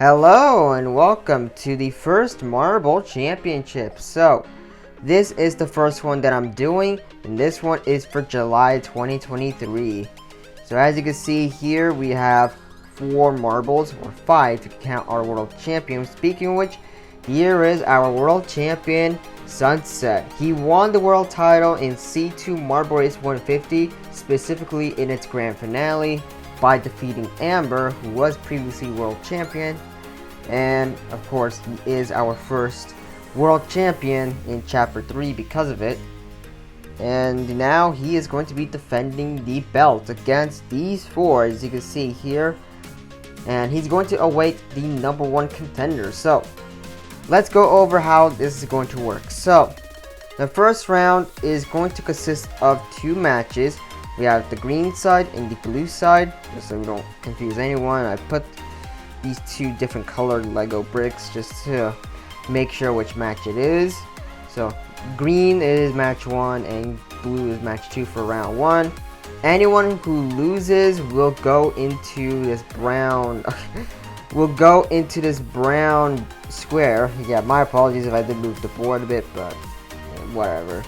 Hello and welcome to the first Marble Championship. So, this is the first one that I'm doing, and this one is for July 2023. So as you can see here, we have 4 marbles, or 5 to count our world champion. Speaking of which, here is our world champion, Sunset. He won the world title in C2 Marble Race 150, specifically in its grand finale, by defeating Amber, who was previously world champion. And of course, he is our first world champion in chapter 3 because of it. And now he is going to be defending the belt against these 4, as you can see here. And he's going to await the number 1 contender. So let's go over how this is going to work. So the first round is going to consist of 2 matches. We have the green side and the blue side, just so we don't confuse anyone. I put these 2 different colored Lego bricks just to make sure which match it is. So green is match 1 and blue is match 2 for round 1. Anyone who loses will go into this brown square. Yeah, my apologies if I did move the board a bit, but whatever.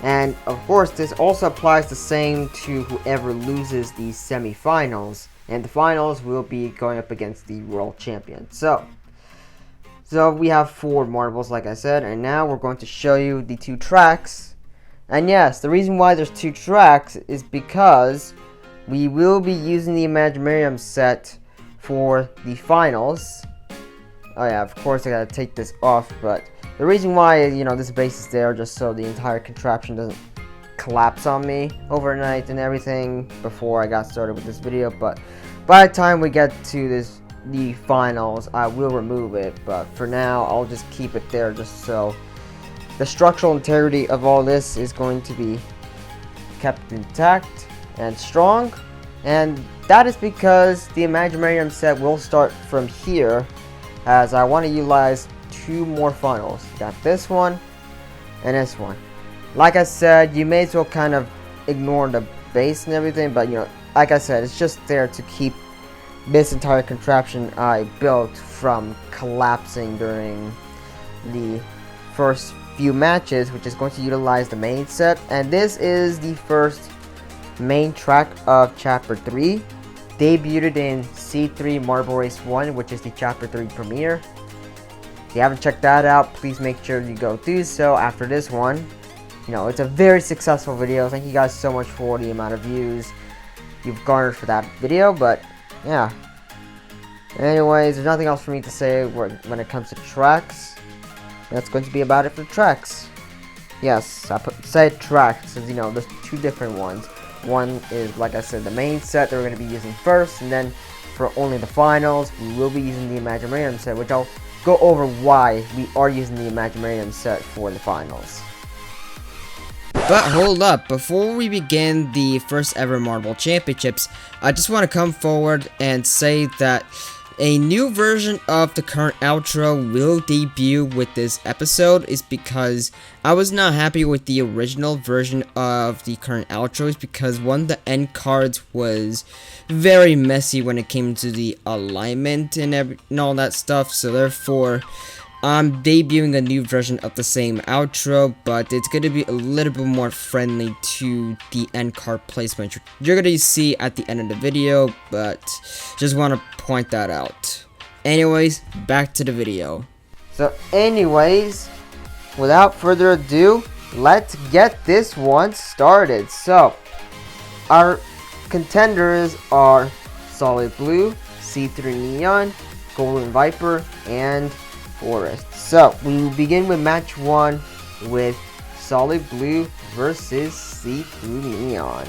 And of course, this also applies the same to whoever loses the semi-finals. And the finals will be going up against the world champion. So we have 4 marbles, like I said, and now we're going to show you the 2 tracks. And yes, the reason why there's 2 tracks is because we will be using the Imaginarium set for the finals. Oh yeah, of course I gotta take this off, but the reason why, this base is there just so the entire contraption doesn't collapse on me overnight and everything before I got started with this video. But by the time we get to the finals, I will remove it, but for now I'll just keep it there just so the structural integrity of all this is going to be kept intact and strong. And that is because the Imaginarium set will start from here, as I want to utilize 2 more funnels. Got this one and this one. Like I said, you may as well kind of ignore the base and everything, but like I said, it's just there to keep this entire contraption I built from collapsing during the first few matches, which is going to utilize the main set. And this is the first main track of chapter 3, debuted in C3 Marble Race 1, which is the chapter 3 premiere. If you haven't checked that out, please make sure you go do so after this one. It's a very successful video. Thank you guys so much for the amount of views you've garnered for that video. But yeah, anyways, there's nothing else for me to say when it comes to tracks. That's going to be about it for tracks. Yes, I said tracks because there's 2 different ones. One is, like I said, the main set that we're going to be using first, and then for only the finals we will be using the Imaginarium set, which I'll go over why we are using the Imaginarium set for the finals. But hold up, before we begin the first ever Marble Championships, I just want to come forward and say that a new version of the current outro will debut with this episode, is because I was not happy with the original version of the current outros, because one of the end cards was very messy when it came to the alignment and all that stuff. So therefore, I'm debuting a new version of the same outro, but it's going to be a little bit more friendly to the end card placement you're going to see at the end of the video, but just want to point that out. Anyways, back to the video. So anyways, without further ado, let's get this one started. So our contenders are Solid Blue, C3 Neon, Golden Viper, and Forest. So we will begin with match 1 with Solid Blue versus C3 Neon.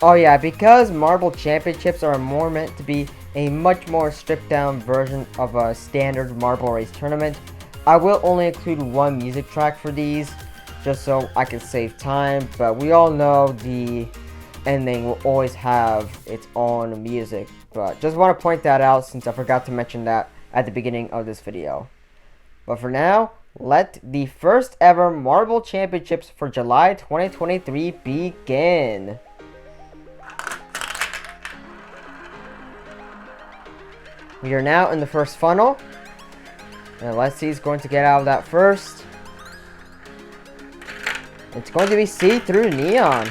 Oh yeah, because Marble Championships are more meant to be a much more stripped down version of a standard Marble Race tournament, I will only include 1 music track for these, just so I can save time, but we all know the ending will always have its own music, but just want to point that out since I forgot to mention that at the beginning of this video. But for now, let the first ever Marble Championships for July 2023 begin. We are now in the first funnel. And let's see who's going to get out of that first. It's going to be See-Through Neon.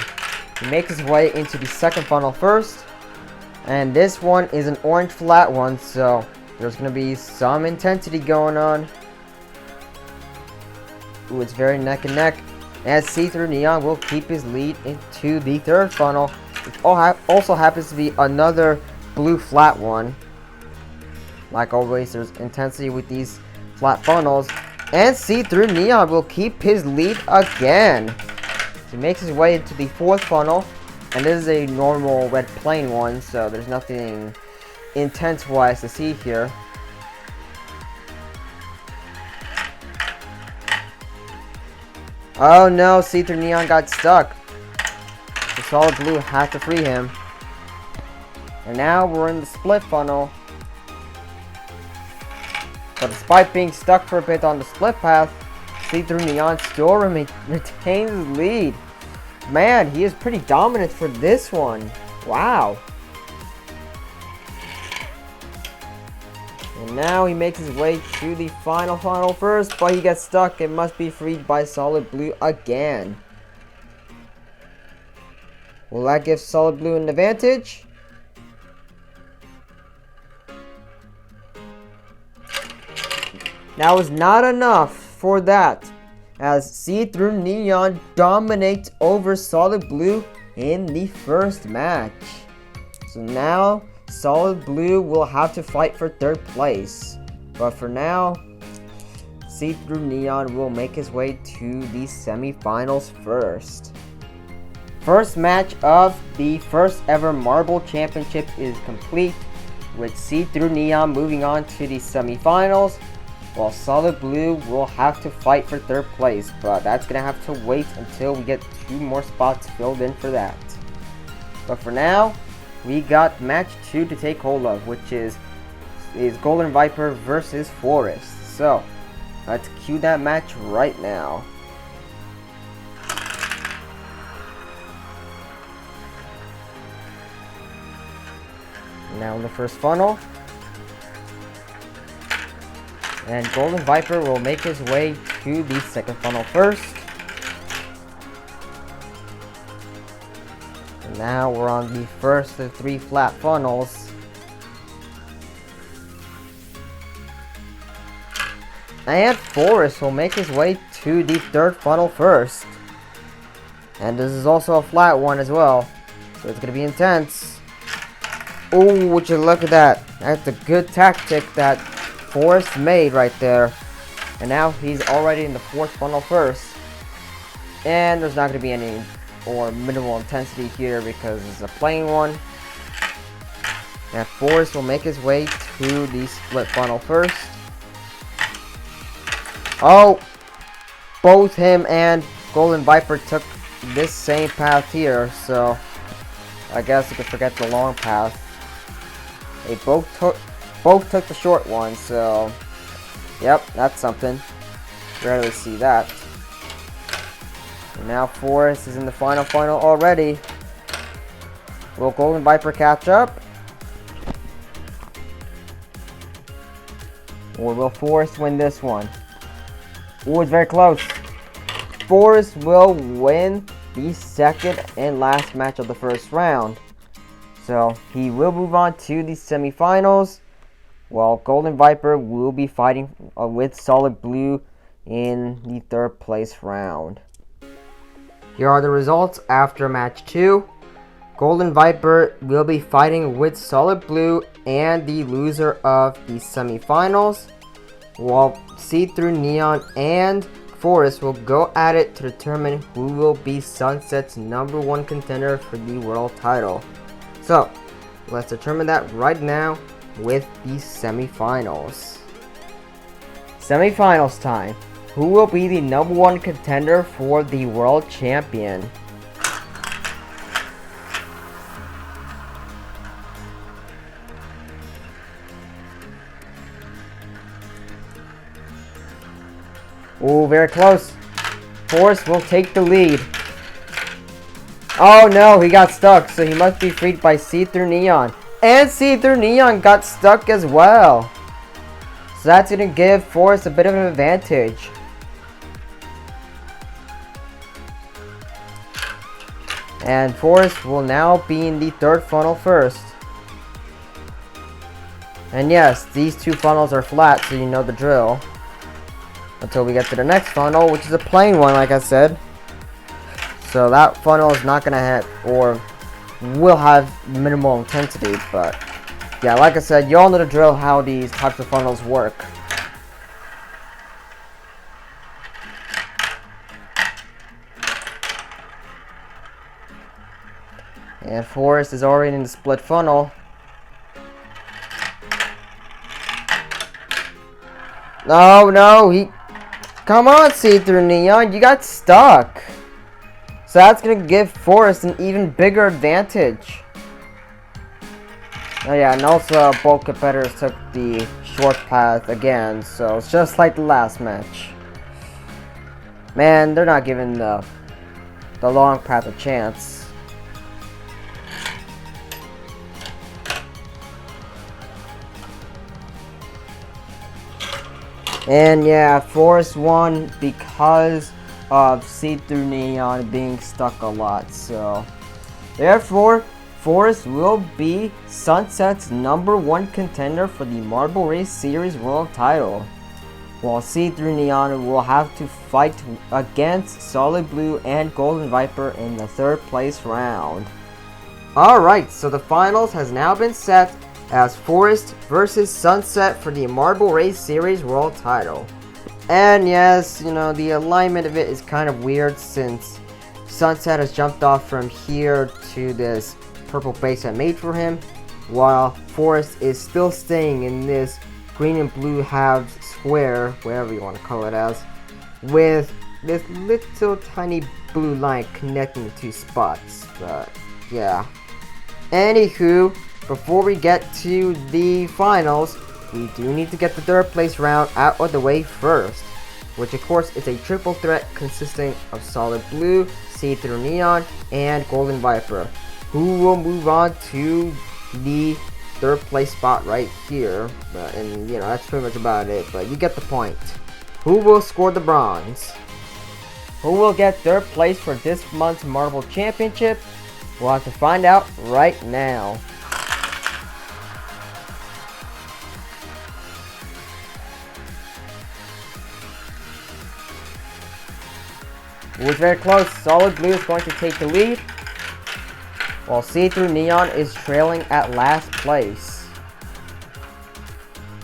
He makes his way into the second funnel first. And this one is an orange flat one, so there's going to be some intensity going on. Ooh, it's very neck and neck. As See-Through Neon will keep his lead into the third funnel. Which also happens to be another blue flat one. Like always, there's intensity with these flat funnels. And See-Through Neon will keep his lead again. So he makes his way into the fourth funnel. And this is a normal red plain one, so there's nothing intense-wise to see here. Oh no, See-Through Neon got stuck. The Solid Blue had to free him. And now we're in the split funnel. But despite being stuck for a bit on the split path, See-Through Neon still retains his lead. Man, he is pretty dominant for this one. Wow. And now he makes his way to the final funnel first, but he gets stuck and must be freed by Solid Blue again. Will that give Solid Blue an advantage? That was not enough for that, as See-Through Neon dominates over Solid Blue in the first match. So now, Solid Blue will have to fight for third place. But for now, See-Through Neon will make his way to the semifinals first. First match of the first ever Marble Championship is complete, with See-Through Neon moving on to the semifinals, while Solid Blue will have to fight for third place, but that's going to have to wait until we get 2 more spots filled in for that. But for now, we got match 2 to take hold of, which is Golden Viper versus Forest. So, let's cue that match right now. Now in the first funnel. And Golden Viper will make his way to the second funnel first. And now we're on the first of 3 flat funnels. And Forest will make his way to the third funnel first. And this is also a flat one as well, so it's going to be intense. Oh, would you look at that. That's a good tactic that Forest made right there. And now he's already in the fourth funnel first. And there's not going to be any or minimal intensity here because it's a plain one. And Forest will make his way to the split funnel first. Oh! Both him and Golden Viper took this same path here, so I guess you could forget the long path. They both took the short one, so yep, that's something. Rarely see that. And now Forest is in the final already. Will Golden Viper catch up? Or will Forest win this one? Oh, it's very close. Forest will win the second and last match of the first round. So he will move on to the semifinals, while Golden Viper will be fighting with Solid Blue in the third place round. Here are the results after match 2. Golden Viper will be fighting with Solid Blue and the loser of the semifinals, while See-Through Neon and Forest will go at it to determine who will be Sunset's #1 contender for the world title. So, let's determine that right now with the semifinals. Semifinals time. Who will be the #1 contender for the world champion? Oh, very close. Forest will take the lead. Oh no, he got stuck, so he must be freed by See-Through Neon. And See-Through Neon got stuck as well. So that's going to give Forest a bit of an advantage. And Forest will now be in the third funnel first. And yes, these two funnels are flat, so you know the drill. Until we get to the next funnel, which is a plain one, like I said. So that funnel is not going to hit, or will have minimal intensity, but yeah, like I said, you all know the drill how these types of funnels work. And Forest is already in the split funnel. No, come on, See-Through Neon, you got stuck. So that's going to give Forest an even bigger advantage. Oh yeah, and also both competitors took the short path again, so it's just like the last match. Man, they're not giving the long path a chance. And yeah, Forest won because of See-Through Neon being stuck a lot. So therefore, Forest will be Sunset's #1 contender for the Marble Race Series World title, while See-Through Neon will have to fight against Solid Blue and Golden Viper in the third place round. Alright, so the finals has now been set as Forest versus Sunset for the Marble Race Series World title. And yes, you know, the alignment of it is kind of weird since Sunset has jumped off from here to this purple base I made for him, while Forest is still staying in this green and blue halves square, whatever you want to call it as, with this little tiny blue line connecting the two spots. But yeah. Anywho, before we get to the finals, we do need to get the third place round out of the way first, which of course is a triple threat consisting of Solid Blue, See-Through Neon, and Golden Viper, who will move on to the third place spot right here. And you know, that's pretty much about it, but you get the point. Who will score the bronze? Who will get third place for this month's Marble Championship? We'll have to find out right now. It was very close. Solid Blue is going to take the lead, while See-Through Neon is trailing at last place.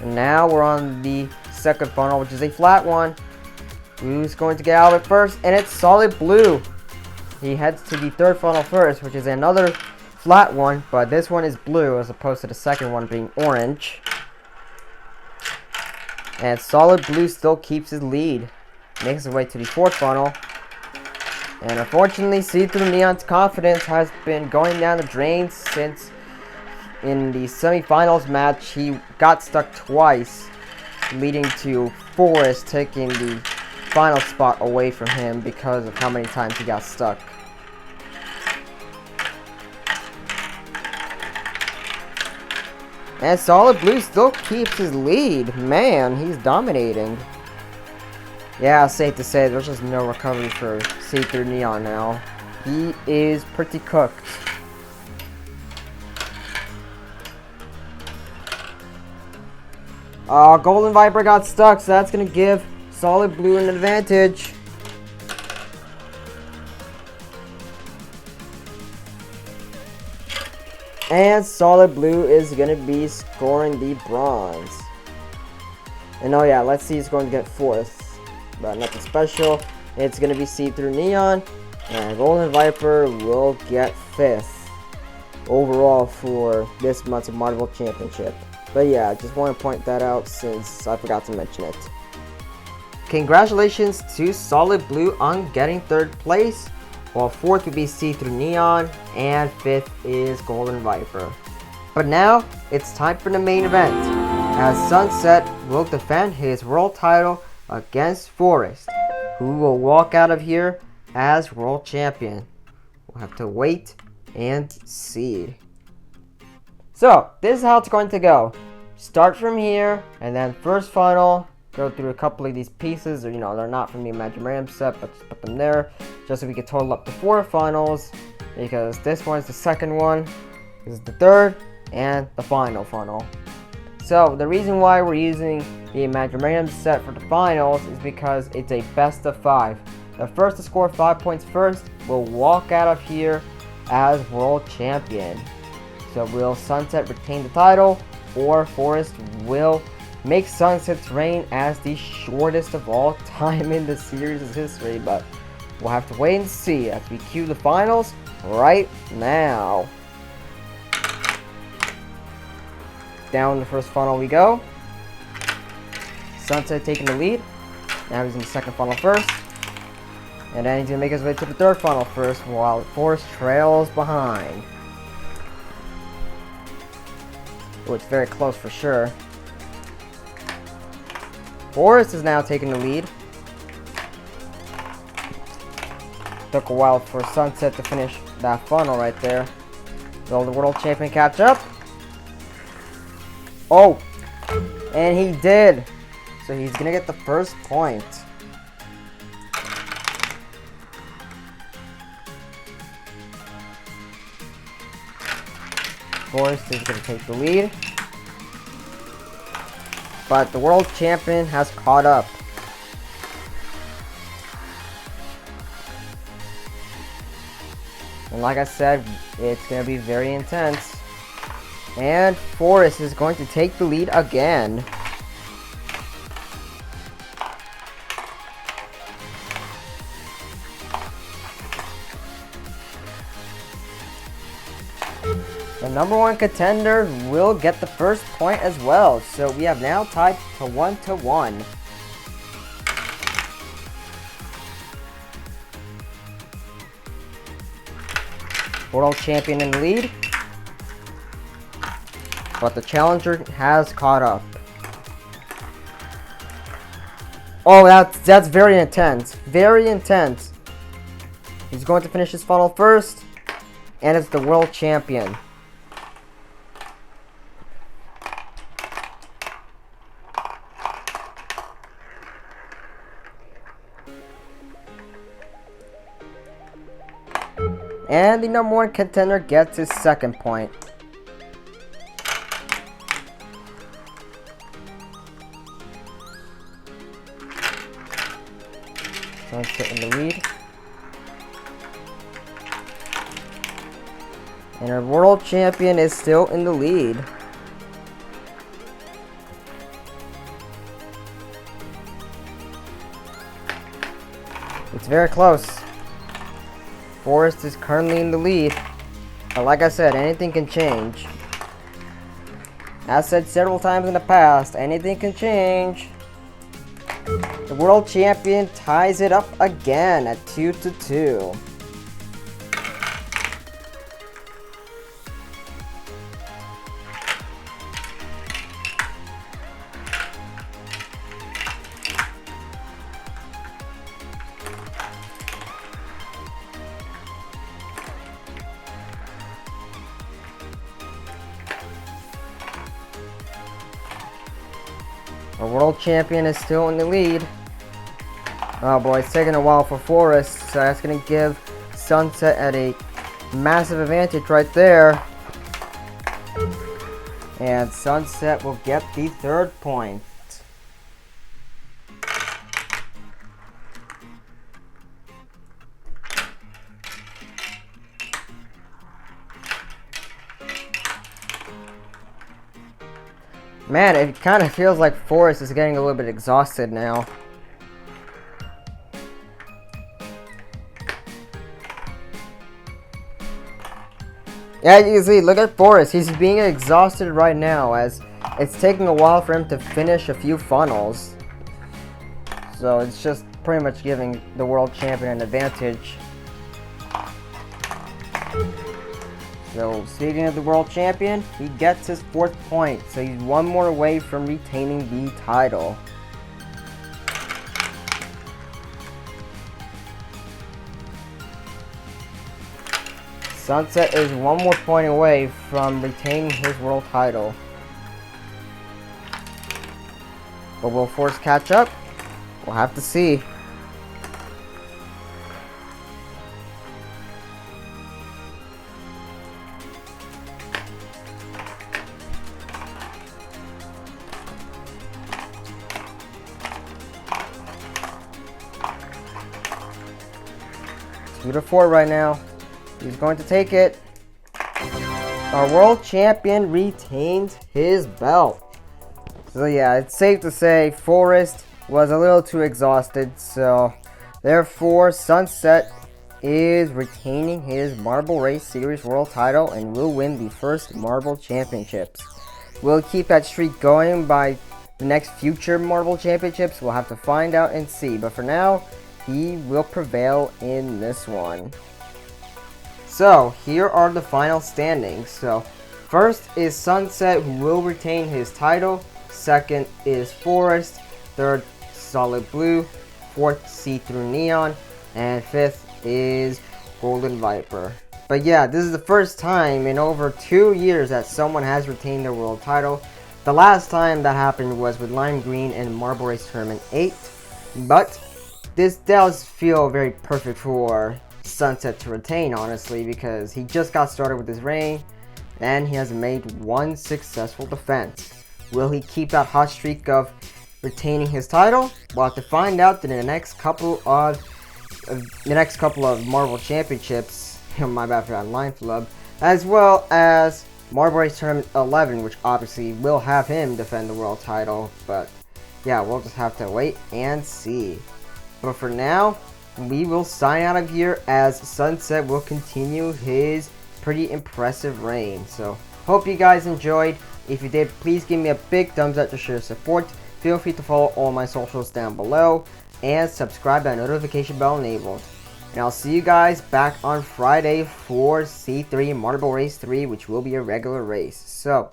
And now we're on the second funnel, which is a flat one. Who's going to get out of it first? And it's Solid Blue. He heads to the third funnel first, which is another flat one, but this one is blue as opposed to the second one being orange. And Solid Blue still keeps his lead. Makes his way to the fourth funnel. And unfortunately, See-Through Neon's confidence has been going down the drain since in the semifinals match he got stuck twice, leading to Forest taking the final spot away from him because of how many times he got stuck. And Solid Blue still keeps his lead. Man, he's dominating. Yeah, safe to say there's just no recovery for See-Through Neon now. He is pretty cooked. Golden Viper got stuck, so that's going to give Solid Blue an advantage. And Solid Blue is going to be scoring the bronze. And oh yeah, let's see who's going to get fourth. But nothing special. It's going to be See-Through Neon. And Golden Viper will get fifth overall for this month's Marble Championship. But yeah, I just want to point that out since I forgot to mention it. Congratulations to Solid Blue on getting third place, while fourth would be See-Through Neon, and fifth is Golden Viper. But now, it's time for the main event, as Sunset will defend his world title against Forest, who will walk out of here as world champion. We'll have to wait and see. So, this is how it's going to go. Start from here, and then first final, go through a couple of these pieces, or they're not from the Imaginarium set, but just put them there, just so we can total up to 4 finals, because this one's the second one, this is the third, and the final funnel. So, the reason why we're using the Imaginarium set for the finals is because it's a best of 5. The first to score 5 points first will walk out of here as world champion. So will Sunset retain the title, or Forest will make Sunset's reign as the shortest of all time in the series' history? But we'll have to wait and see as we cue the finals right now. Down the first funnel we go. Sunset taking the lead. Now he's in the second funnel first. And then he's going to make his way to the third funnel first, while Forest trails behind. Oh, it's very close for sure. Forest is now taking the lead. Took a while for Sunset to finish that funnel right there. Will the world champion catch up? Oh! And he did! So he's gonna get the first point. Forest is going to take the lead, but the world champion has caught up. And like I said, it's going to be very intense. And Forest is going to take the lead again. The number 1 contender will get the first point as well, so we have now tied to 1-1. World champion in the lead, but the challenger has caught up. Oh, that's very intense, very intense. He's going to finish his funnel first, and it's the world champion. And the number 1 contender gets his second point. Sunset in the lead. And our world champion is still in the lead. It's very close. Forest is currently in the lead, but like I said, anything can change. As said several times in the past, anything can change. The world champion ties it up again at 2-2. Our world champion is still in the lead. Oh boy, it's taking a while for Forest, so that's going to give Sunset at a massive advantage right there. And Sunset will get the third point. Man, it kind of feels like Forest is getting a little bit exhausted now. Yeah, you can see, look at Forest. He's being exhausted right now as it's taking a while for him to finish a few funnels. So it's just pretty much giving the world champion an advantage. So, speaking of the world champion, he gets his 4th point, so he's one more away from retaining the title. Sunset is one more point away from retaining his world title. But will Force catch up? We'll have to see. Two to 4 right now. He's going to take it. Our world champion retains his belt. So yeah, it's safe to say Forrest was a little too exhausted. So therefore, Sunset is retaining his Marble Race Series world title and will win the first Marble Championships. Will he keep that streak going by the next future Marble Championships? We'll have to find out and see. But for now, he will prevail in this one. So, here are the final standings. So, first is Sunset, who will retain his title. Second is Forest. Third, Solid Blue. Fourth, See-Through Neon. And fifth is Golden Viper. But yeah, this is the first time in over 2 years that someone has retained their world title. The last time that happened was with Lime Green in Marble Race Tournament 8. But this does feel very perfect for Sunset to retain, honestly, because he just got started with his reign and he has made one successful defense. Will he keep that hot streak of retaining his title? We'll have to find out in the next couple of Marble Championships. My bad for that line flub, as well as Marble Race Tournament 11, which obviously will have him defend the world title. But yeah, we'll just have to wait and see. But for now, we will sign out of here as Sunset will continue his pretty impressive reign. So, hope you guys enjoyed. If you did, please give me a big thumbs up to show your support. Feel free to follow all my socials down below. And subscribe with that notification bell enabled. And I'll see you guys back on Friday for C3 Marble Race 3, which will be a regular race. So,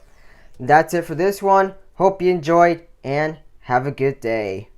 that's it for this one. Hope you enjoyed and have a good day.